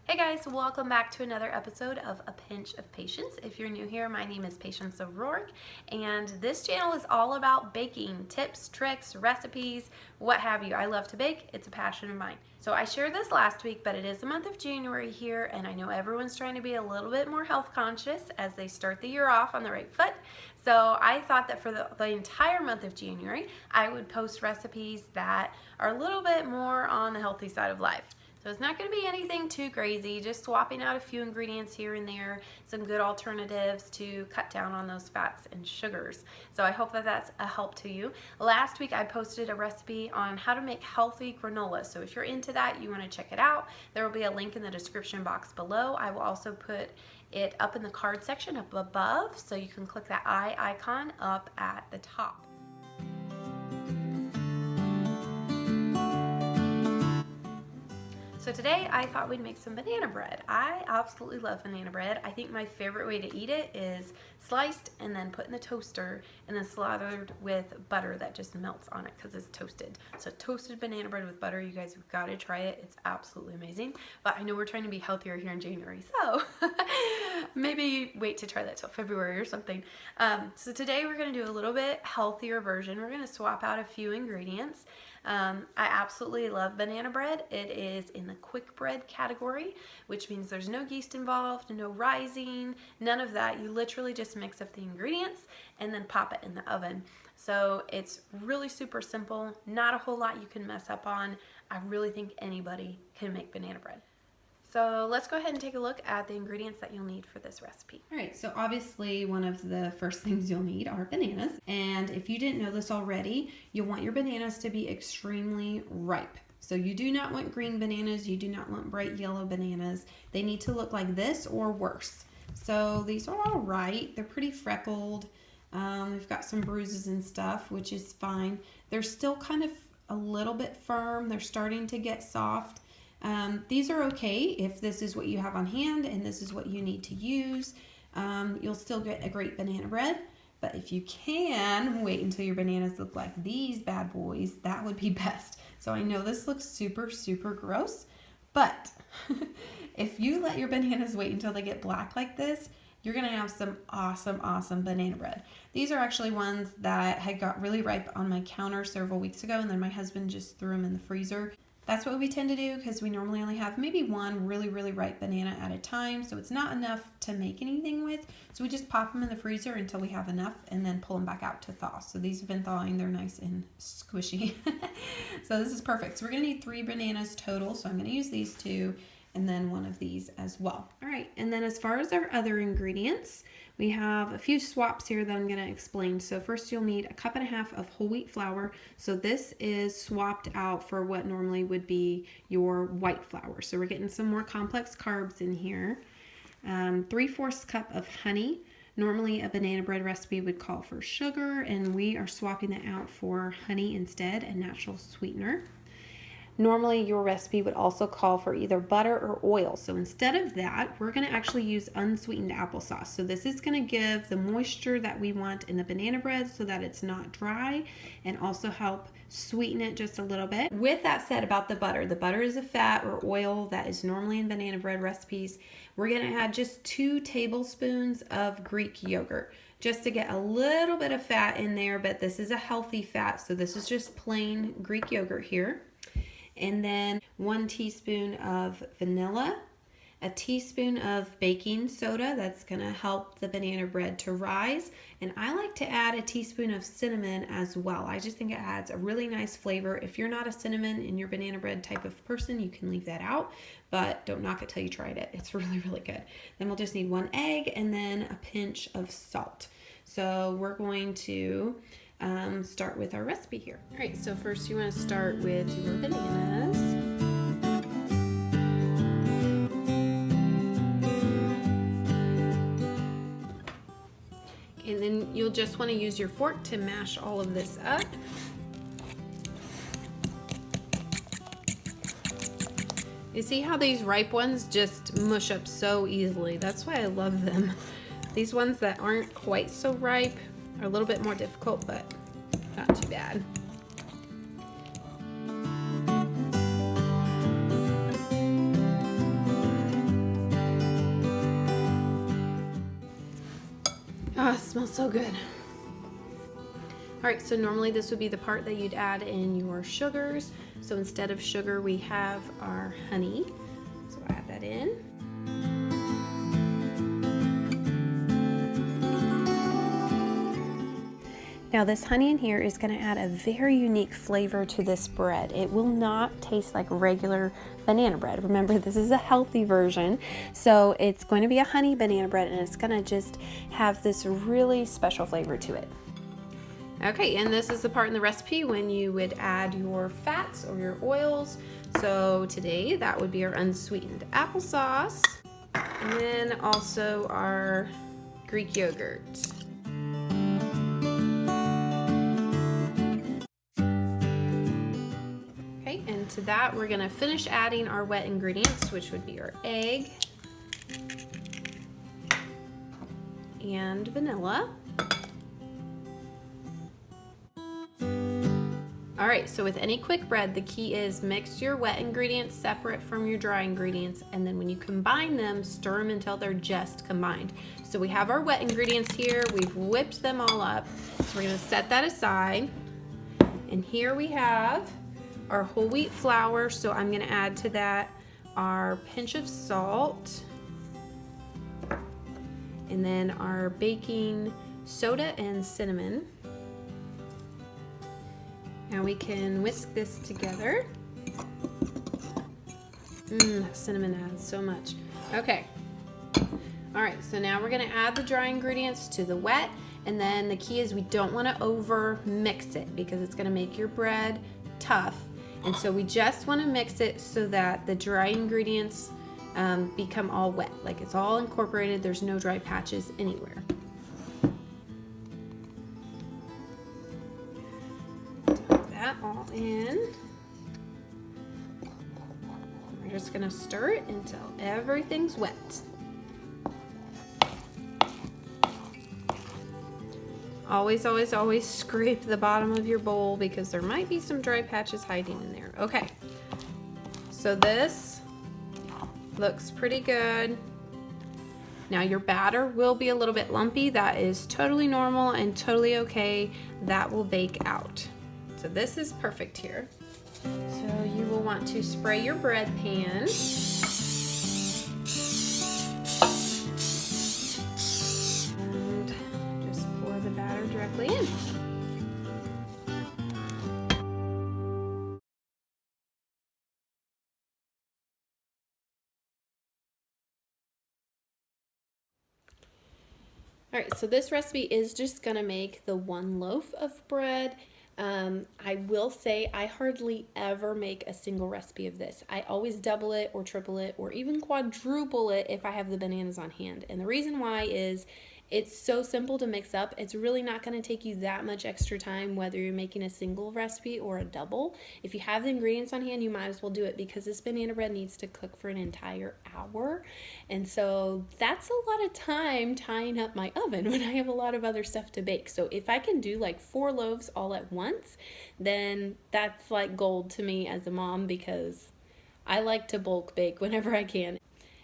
Hey guys, welcome back to another episode of A Pinch of Patience. If you're new here, my name is Patience O'Rourke, and this channel is all about baking tips, tricks, recipes, what have you. I love to bake, it's a passion of mine. So I shared this last week, but it is the month of January here, and I know everyone's trying to be a little bit more health conscious as they start the year off on the right foot. So I thought that for the entire month of January, I would post recipes that are a little bit more on the healthy side of life. So it's not going to be anything too crazy, just swapping out a few ingredients here and there, some good alternatives to cut down on those fats and sugars. So I hope that that's a help to you. Last week I posted a recipe on how to make healthy granola. So if you're into that, you want to check it out, there will be a link in the description box below. I will also put it up in the card section up above, so you can click that eye icon up at the top. So today I thought we'd make some banana bread. I absolutely love banana bread. I think my favorite way to eat it is sliced and then put in the toaster and then slathered with butter that just melts on it because it's toasted. So toasted banana bread with butter, you guys have got to try it. It's absolutely amazing. But I know we're trying to be healthier here in January, so maybe wait to try that till February or something. So today we're going to do a little bit healthier version. We're going to swap out a few ingredients. I absolutely love banana bread. It is in the quick bread category, which means there's no yeast involved, no rising, none of that. You literally just mix up the ingredients and then pop it in the oven. So it's really super simple, not a whole lot you can mess up on. I really think anybody can make banana bread. So let's go ahead and take a look at the ingredients that you'll need for this recipe. All right, so obviously one of the first things you'll need are bananas. And if you didn't know this already, you'll want your bananas to be extremely ripe. So you do not want green bananas, you do not want bright yellow bananas. They need to look like this or worse. So these are all right. They're pretty freckled. We've got some bruises and stuff, which is fine. They're still kind of a little bit firm. They're starting to get soft. These are okay if this is what you have on hand and this is what you need to use. You'll still get a great banana bread, but if you can wait until your bananas look like these bad boys, that would be best. So I know this looks super, super gross, but if you let your bananas wait until they get black like this, you're going to have some awesome, awesome banana bread. These are actually ones that had got really ripe on my counter several weeks ago, and then my husband just threw them in the freezer. That's what we tend to do because we normally only have maybe one really, really ripe banana at a time. So it's not enough to make anything with. So we just pop them in the freezer until we have enough and then pull them back out to thaw. So these have been thawing. They're nice and squishy. So this is perfect. So we're going to need 3 bananas total. So I'm going to use these 2 and then one of these as well. All right. And then as far as our other ingredients, we have a few swaps here that I'm going to explain. So first you'll need 1.5 cups of whole wheat flour. So this is swapped out for what normally would be your white flour. So we're getting some more complex carbs in here. 3/4 cup of honey. Normally a banana bread recipe would call for sugar, and we are swapping that out for honey instead, a natural sweetener. Normally your recipe would also call for either butter or oil. So instead of that, we're going to actually use unsweetened applesauce. So this is going to give the moisture that we want in the banana bread so that it's not dry, and also help sweeten it just a little bit. With that said about the butter is a fat or oil that is normally in banana bread recipes. We're going to add just 2 tablespoons of Greek yogurt just to get a little bit of fat in there, but this is a healthy fat. So this is just plain Greek yogurt here. And then 1 teaspoon of vanilla, a teaspoon of baking soda. That's going to help the banana bread to rise. And I like to add a teaspoon of cinnamon as well. I just think it adds a really nice flavor. If you're not a cinnamon in your banana bread type of person, you can leave that out, but don't knock it till you tried it. It's really, really good. Then we'll just need 1 egg and then a pinch of salt. So we're going to start with our recipe here. All right, so first you want to start with your bananas. And then you'll just want to use your fork to mash all of this up. You see how these ripe ones just mush up so easily? That's why I love them. These ones that aren't quite so ripe are a little bit more difficult, but not too bad. Oh, it smells so good. All right, so normally this would be the part that you'd add in your sugars. So instead of sugar, we have our honey. So I'll add that in. Now this honey in here is going to add a very unique flavor to this bread. It will not taste like regular banana bread. Remember, this is a healthy version. So it's going to be a honey banana bread, and it's going to just have this really special flavor to it. Okay, and this is the part in the recipe when you would add your fats or your oils. So today that would be our unsweetened applesauce, and then also our Greek yogurt. Okay, and to that we're gonna finish adding our wet ingredients, which would be our egg and vanilla. All right, so with any quick bread, the key is mix your wet ingredients separate from your dry ingredients, and then when you combine them, stir them until they're just combined. So we have our wet ingredients here, we've whipped them all up, so we're gonna set that aside. And here we have our whole wheat flour, so I'm gonna add to that our pinch of salt, and then our baking soda and cinnamon. Now we can whisk this together. Cinnamon adds so much. Okay. All right, so now we're gonna add the dry ingredients to the wet, and then the key is we don't wanna over mix it because it's gonna make your bread tough. And so we just wanna mix it so that the dry ingredients become all wet, like it's all incorporated, there's no dry patches anywhere. All in. We're just gonna stir it until everything's wet. Always, always, always scrape the bottom of your bowl because there might be some dry patches hiding in there. Okay, so this looks pretty good. Now your batter will be a little bit lumpy. That is totally normal and totally okay. That will bake out. So this is perfect here. So you will want to spray your bread pan. And just pour the batter directly in. All right, so this recipe is just gonna make the one loaf of bread. I will say I hardly ever make a single recipe of this. I always double it or triple it or even quadruple it if I have the bananas on hand. And the reason why is it's so simple to mix up. It's really not going to take you that much extra time whether you're making a single recipe or a double. If you have the ingredients on hand, you might as well do it because this banana bread needs to cook for an entire hour. And so that's a lot of time tying up my oven when I have a lot of other stuff to bake. So if I can do like 4 loaves all at once, then that's like gold to me as a mom because I like to bulk bake whenever I can.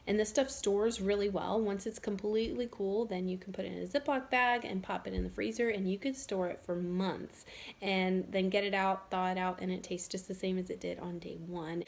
And this stuff stores really well. Once it's completely cool, then you can put it in a Ziploc bag and pop it in the freezer, and you could store it for months and then get it out, thaw it out, and it tastes just the same as it did on day one.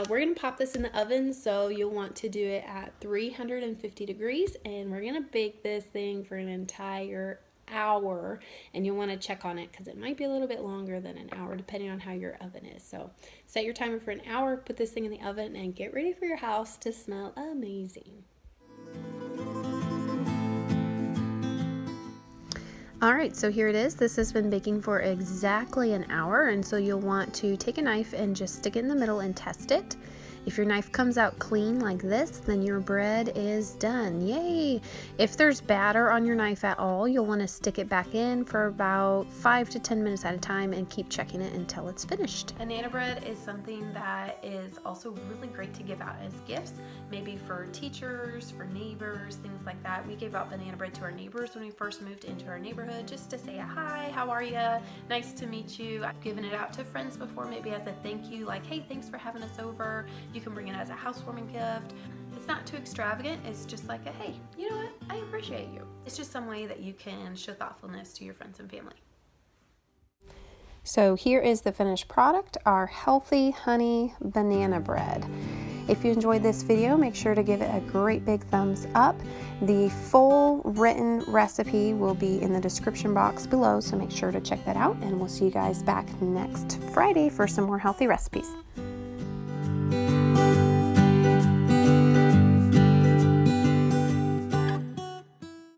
We're gonna pop this in the oven, so you'll want to do it at 350 degrees, and we're gonna bake this thing for an entire hour, and you'll want to check on it because it might be a little bit longer than an hour depending on how your oven is. So set your timer for an hour, put this thing in the oven, and get ready for your house to smell amazing. All right, so here it is. This has been baking for exactly an hour, and so you'll want to take a knife and just stick it in the middle and test it. If your knife comes out clean like this, then your bread is done. Yay! If there's batter on your knife at all, you'll want to stick it back in for about 5 to 10 minutes at a time and keep checking it until it's finished. Banana bread is something that is also really great to give out as gifts, maybe for teachers, for neighbors, things like that. We gave out banana bread to our neighbors when we first moved into our neighborhood just to say hi, how are you? Nice to meet you. I've given it out to friends before, maybe as a thank you, like, hey, thanks for having us over. You can bring it as a housewarming gift. It's It's not too extravagant. It's just like a, hey, you know what? I appreciate you. It's just some way that you can show thoughtfulness to your friends and family. So here is the finished product, our healthy honey banana bread. If you enjoyed this video, make sure to give it a great big thumbs up. The full written recipe will be in the description box below, so make sure to check that out, and we'll see you guys back next Friday for some more healthy recipes.